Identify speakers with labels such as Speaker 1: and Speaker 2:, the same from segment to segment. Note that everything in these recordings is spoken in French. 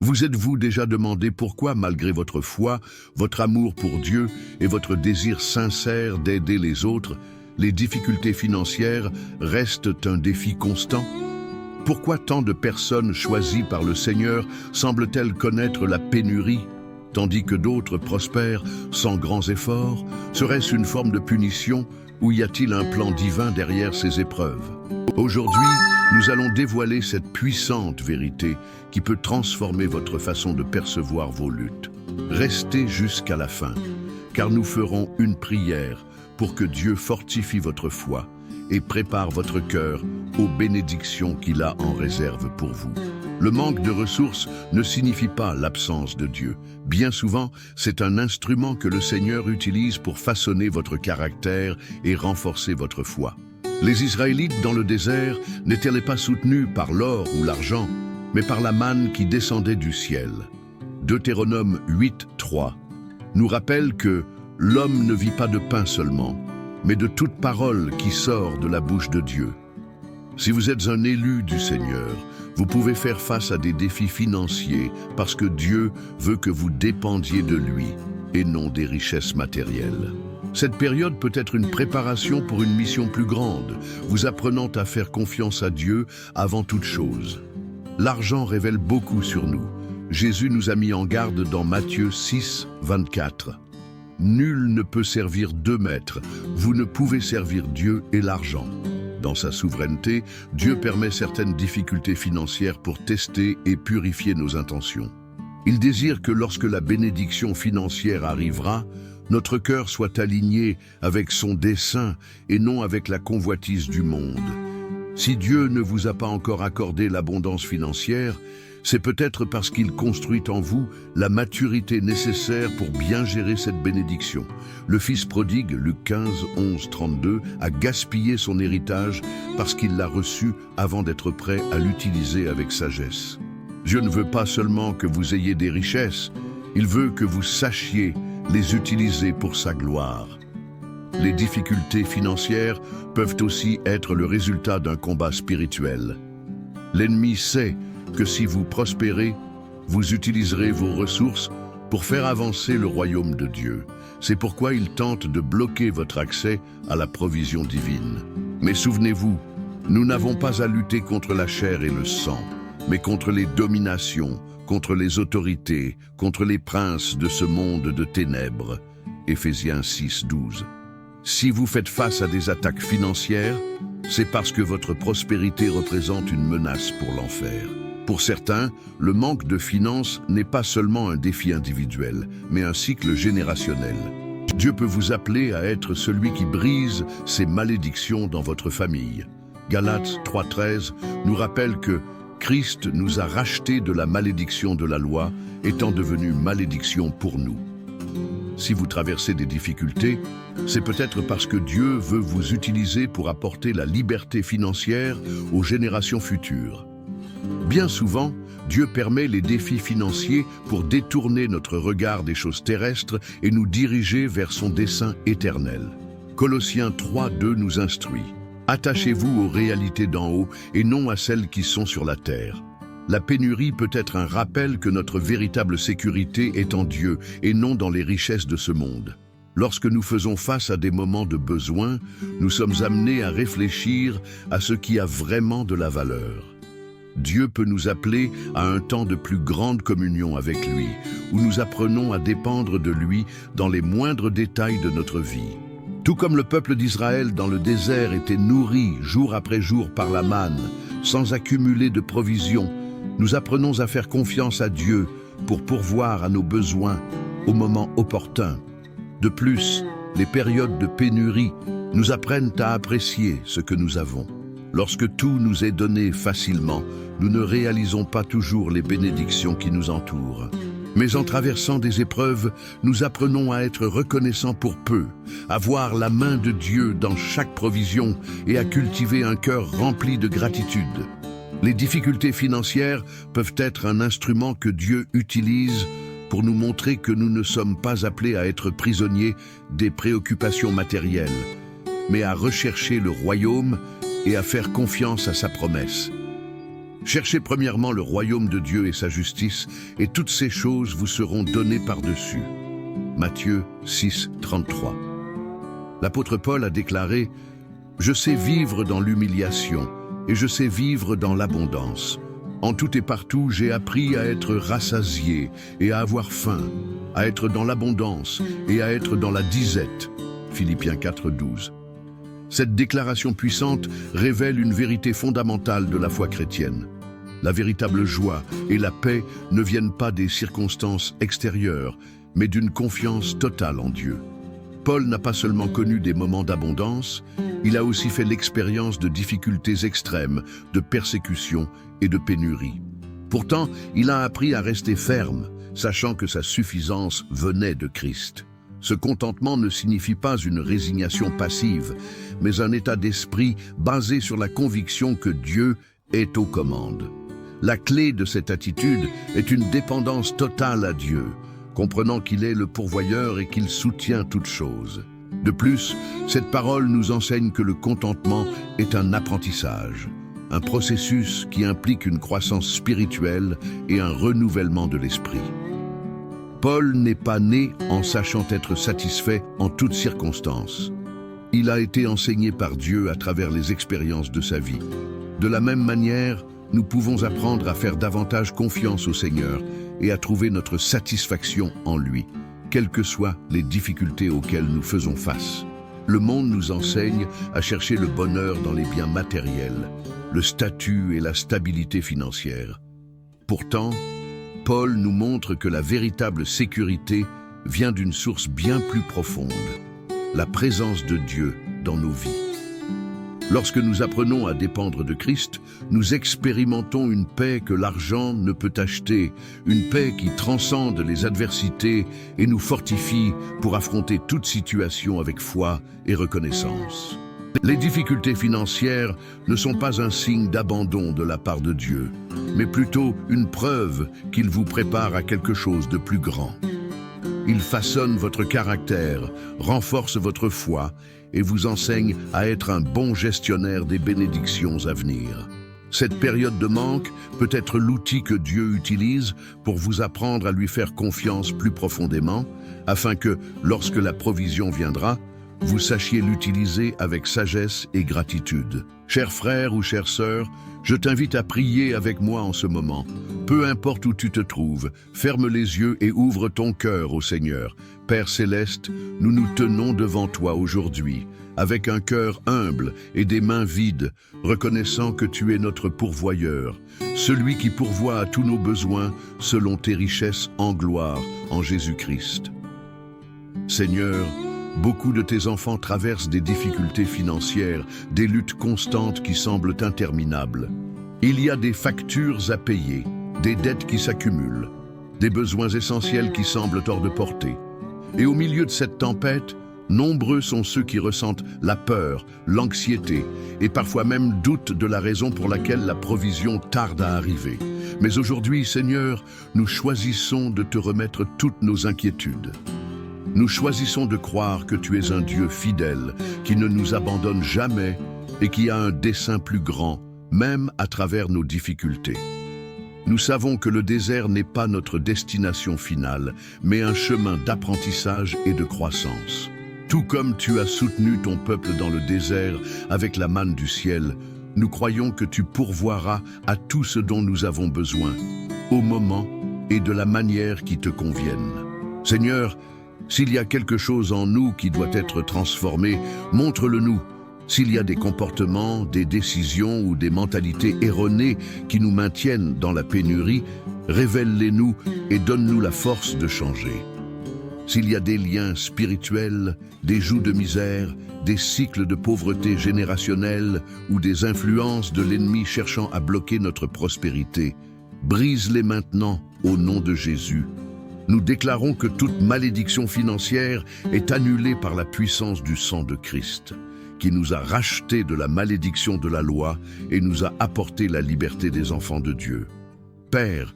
Speaker 1: Vous êtes-vous déjà demandé pourquoi, malgré votre foi, votre amour pour Dieu et votre désir sincère d'aider les autres, les difficultés financières restent un défi constant? Pourquoi tant de personnes choisies par le Seigneur semblent-elles connaître la pénurie, tandis que d'autres prospèrent sans grands efforts? Serait-ce une forme de punition ou y a-t-il un plan divin derrière ces épreuves? Aujourd'hui, nous allons dévoiler cette puissante vérité qui peut transformer votre façon de percevoir vos luttes. Restez jusqu'à la fin, car nous ferons une prière pour que Dieu fortifie votre foi et prépare votre cœur aux bénédictions qu'il a en réserve pour vous. Le manque de ressources ne signifie pas l'absence de Dieu. Bien souvent, c'est un instrument que le Seigneur utilise pour façonner votre caractère et renforcer votre foi. Les Israélites dans le désert n'étaient pas soutenus par l'or ou l'argent, mais par la manne qui descendait du ciel. Deutéronome 8:3 nous rappelle que l'homme ne vit pas de pain seulement, mais de toute parole qui sort de la bouche de Dieu. Si vous êtes un élu du Seigneur, vous pouvez faire face à des défis financiers parce que Dieu veut que vous dépendiez de lui et non des richesses matérielles. Cette période peut être une préparation pour une mission plus grande, vous apprenant à faire confiance à Dieu avant toute chose. L'argent révèle beaucoup sur nous. Jésus nous a mis en garde dans Matthieu 6:24. Nul ne peut servir deux maîtres, vous ne pouvez servir Dieu et l'argent. Dans sa souveraineté, Dieu permet certaines difficultés financières pour tester et purifier nos intentions. Il désire que lorsque la bénédiction financière arrivera, notre cœur soit aligné avec son dessein et non avec la convoitise du monde. Si Dieu ne vous a pas encore accordé l'abondance financière, c'est peut-être parce qu'il construit en vous la maturité nécessaire pour bien gérer cette bénédiction. Le fils prodigue, Luc 15:11-32, a gaspillé son héritage parce qu'il l'a reçu avant d'être prêt à l'utiliser avec sagesse. Dieu ne veut pas seulement que vous ayez des richesses, il veut que vous sachiez les utiliser pour sa gloire. Les difficultés financières peuvent aussi être le résultat d'un combat spirituel. L'ennemi sait que si vous prospérez, vous utiliserez vos ressources pour faire avancer le royaume de Dieu. C'est pourquoi il tente de bloquer votre accès à la provision divine. Mais souvenez-vous, nous n'avons pas à lutter contre la chair et le sang, mais contre les dominations, contre les autorités, contre les princes de ce monde de ténèbres. Éphésiens 6:12. Si vous faites face à des attaques financières, c'est parce que votre prospérité représente une menace pour l'enfer. Pour certains, le manque de finances n'est pas seulement un défi individuel, mais un cycle générationnel. Dieu peut vous appeler à être celui qui brise ces malédictions dans votre famille. Galates 3:13 nous rappelle que Christ nous a rachetés de la malédiction de la loi, étant devenu malédiction pour nous. Si vous traversez des difficultés, c'est peut-être parce que Dieu veut vous utiliser pour apporter la liberté financière aux générations futures. Bien souvent, Dieu permet les défis financiers pour détourner notre regard des choses terrestres et nous diriger vers son dessein éternel. Colossiens 3:2 nous instruit. Attachez-vous aux réalités d'en haut et non à celles qui sont sur la terre. La pénurie peut être un rappel que notre véritable sécurité est en Dieu et non dans les richesses de ce monde. Lorsque nous faisons face à des moments de besoin, nous sommes amenés à réfléchir à ce qui a vraiment de la valeur. Dieu peut nous appeler à un temps de plus grande communion avec lui, où nous apprenons à dépendre de lui dans les moindres détails de notre vie. Tout comme le peuple d'Israël dans le désert était nourri jour après jour par la manne, sans accumuler de provisions, nous apprenons à faire confiance à Dieu pour pourvoir à nos besoins au moment opportun. De plus, les périodes de pénurie nous apprennent à apprécier ce que nous avons. Lorsque tout nous est donné facilement, nous ne réalisons pas toujours les bénédictions qui nous entourent. Mais en traversant des épreuves, nous apprenons à être reconnaissants pour peu, à voir la main de Dieu dans chaque provision et à cultiver un cœur rempli de gratitude. Les difficultés financières peuvent être un instrument que Dieu utilise pour nous montrer que nous ne sommes pas appelés à être prisonniers des préoccupations matérielles, mais à rechercher le royaume et à faire confiance à sa promesse. Cherchez premièrement le royaume de Dieu et sa justice, et toutes ces choses vous seront données par-dessus. Matthieu 6, 33. L'apôtre Paul a déclaré « Je sais vivre dans l'humiliation, et je sais vivre dans l'abondance. En tout et partout, j'ai appris à être rassasié et à avoir faim, à être dans l'abondance et à être dans la disette. » Philippiens 4, 12. Cette déclaration puissante révèle une vérité fondamentale de la foi chrétienne. La véritable joie et la paix ne viennent pas des circonstances extérieures, mais d'une confiance totale en Dieu. Paul n'a pas seulement connu des moments d'abondance, il a aussi fait l'expérience de difficultés extrêmes, de persécutions et de pénuries. Pourtant, il a appris à rester ferme, sachant que sa suffisance venait de Christ. Ce contentement ne signifie pas une résignation passive, mais un état d'esprit basé sur la conviction que Dieu est aux commandes. La clé de cette attitude est une dépendance totale à Dieu, comprenant qu'il est le pourvoyeur et qu'il soutient toutes choses. De plus, cette parole nous enseigne que le contentement est un apprentissage, un processus qui implique une croissance spirituelle et un renouvellement de l'esprit. Paul n'est pas né en sachant être satisfait en toutes circonstances. Il a été enseigné par Dieu à travers les expériences de sa vie. De la même manière, nous pouvons apprendre à faire davantage confiance au Seigneur et à trouver notre satisfaction en lui, quelles que soient les difficultés auxquelles nous faisons face. Le monde nous enseigne à chercher le bonheur dans les biens matériels, le statut et la stabilité financière. Pourtant, Paul nous montre que la véritable sécurité vient d'une source bien plus profonde, la présence de Dieu dans nos vies. Lorsque nous apprenons à dépendre de Christ, nous expérimentons une paix que l'argent ne peut acheter, une paix qui transcende les adversités et nous fortifie pour affronter toute situation avec foi et reconnaissance. Les difficultés financières ne sont pas un signe d'abandon de la part de Dieu, mais plutôt une preuve qu'il vous prépare à quelque chose de plus grand. Il façonne votre caractère, renforce votre foi et vous enseigne à être un bon gestionnaire des bénédictions à venir. Cette période de manque peut être l'outil que Dieu utilise pour vous apprendre à lui faire confiance plus profondément, afin que, lorsque la provision viendra, vous sachiez l'utiliser avec sagesse et gratitude. Chers frères ou chères sœurs, je t'invite à prier avec moi en ce moment. Peu importe où tu te trouves, ferme les yeux et ouvre ton cœur au Seigneur. Père céleste, nous nous tenons devant toi aujourd'hui, avec un cœur humble et des mains vides, reconnaissant que tu es notre pourvoyeur, celui qui pourvoit à tous nos besoins selon tes richesses en gloire en Jésus-Christ. Seigneur, beaucoup de tes enfants traversent des difficultés financières, des luttes constantes qui semblent interminables. Il y a des factures à payer, des dettes qui s'accumulent, des besoins essentiels qui semblent hors de portée. Et au milieu de cette tempête, nombreux sont ceux qui ressentent la peur, l'anxiété et parfois même doutent de la raison pour laquelle la provision tarde à arriver. Mais aujourd'hui, Seigneur, nous choisissons de te remettre toutes nos inquiétudes. Nous choisissons de croire que tu es un Dieu fidèle, qui ne nous abandonne jamais et qui a un dessein plus grand, même à travers nos difficultés. Nous savons que le désert n'est pas notre destination finale, mais un chemin d'apprentissage et de croissance. Tout comme tu as soutenu ton peuple dans le désert avec la manne du ciel, nous croyons que tu pourvoiras à tout ce dont nous avons besoin, au moment et de la manière qui te conviennent. Seigneur, s'il y a quelque chose en nous qui doit être transformé, montre-le-nous. S'il y a des comportements, des décisions ou des mentalités erronées qui nous maintiennent dans la pénurie, révèle-les-nous et donne-nous la force de changer. S'il y a des liens spirituels, des jougs de misère, des cycles de pauvreté générationnelle ou des influences de l'ennemi cherchant à bloquer notre prospérité, brise-les maintenant au nom de Jésus. Nous déclarons que toute malédiction financière est annulée par la puissance du sang de Christ, qui nous a rachetés de la malédiction de la loi et nous a apporté la liberté des enfants de Dieu. Père,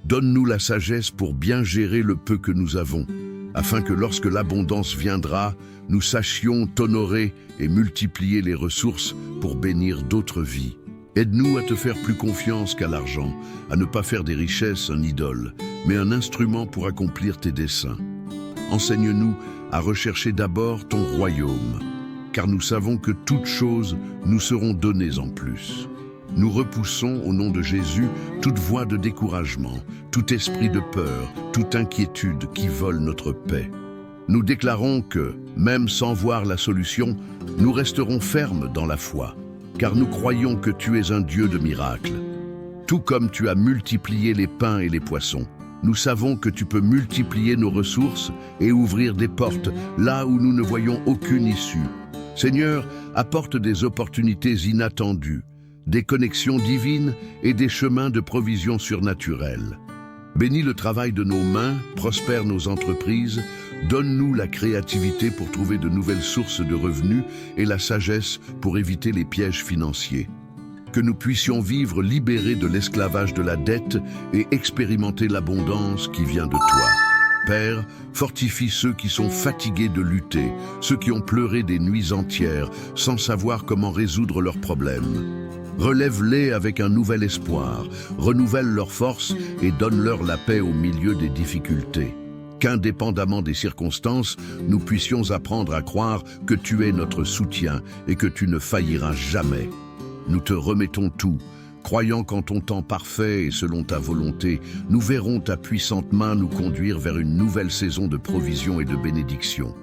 Speaker 1: donne-nous la sagesse pour bien gérer le peu que nous avons, afin que lorsque l'abondance viendra, nous sachions t'honorer et multiplier les ressources pour bénir d'autres vies. Aide-nous à te faire plus confiance qu'à l'argent, à ne pas faire des richesses un idole, mais un instrument pour accomplir tes desseins. Enseigne-nous à rechercher d'abord ton royaume, car nous savons que toutes choses nous seront données en plus. Nous repoussons au nom de Jésus toute voie de découragement, tout esprit de peur, toute inquiétude qui vole notre paix. Nous déclarons que, même sans voir la solution, nous resterons fermes dans la foi, car nous croyons que tu es un Dieu de miracles. Tout comme tu as multiplié les pains et les poissons, nous savons que tu peux multiplier nos ressources et ouvrir des portes là où nous ne voyons aucune issue. Seigneur, apporte des opportunités inattendues, des connexions divines et des chemins de provision surnaturelle. Bénis le travail de nos mains, prospère nos entreprises, donne-nous la créativité pour trouver de nouvelles sources de revenus et la sagesse pour éviter les pièges financiers. Que nous puissions vivre libérés de l'esclavage de la dette et expérimenter l'abondance qui vient de toi. Père, fortifie ceux qui sont fatigués de lutter, ceux qui ont pleuré des nuits entières sans savoir comment résoudre leurs problèmes. Relève-les avec un nouvel espoir, renouvelle leurs forces et donne-leur la paix au milieu des difficultés. Qu'indépendamment des circonstances, nous puissions apprendre à croire que tu es notre soutien et que tu ne failliras jamais. Nous te remettons tout, croyant qu'en ton temps parfait et selon ta volonté, nous verrons ta puissante main nous conduire vers une nouvelle saison de provision et de bénédiction.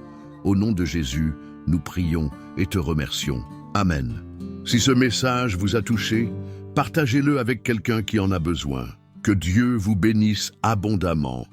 Speaker 1: Au nom de Jésus, nous prions et te remercions. Amen. Si ce message vous a touché, partagez-le avec quelqu'un qui en a besoin. Que Dieu vous bénisse abondamment.